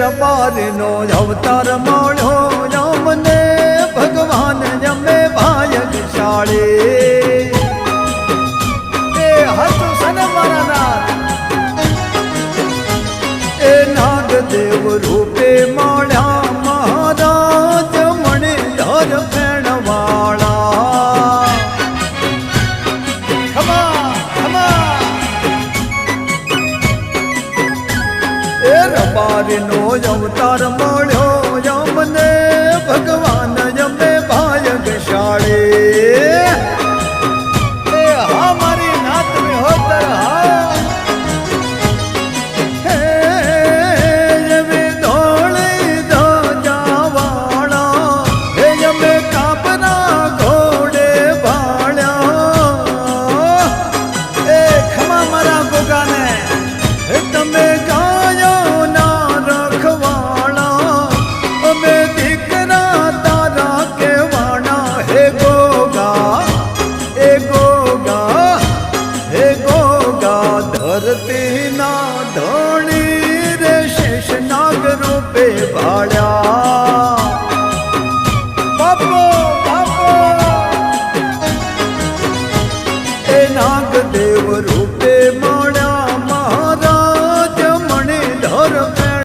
રબારનો અવતાર મળ્યો રામને ભગવાન જમે ભાયગશાળી એ હાચું સને મારા નાથ એ નાગદેવ રૂપે મળ્યા મહારાજ મણિધર ફેણવાળા એ રબારનો અવતાર મળ્યો યમને ભગવાન જમે ભાયગશાળી એ હા મારી નાત में હોતર હા હે યમે ધોળી ધજાવાળા હે યમે કાપના ઘોડે ભાળ્યા એ ખમા મારા ગોગાને હે તમે ધરતી ના ધણી રે શેષનાગ રૂપે ભાળ્યા બાપો બાપો એ નાગદેવ રૂપ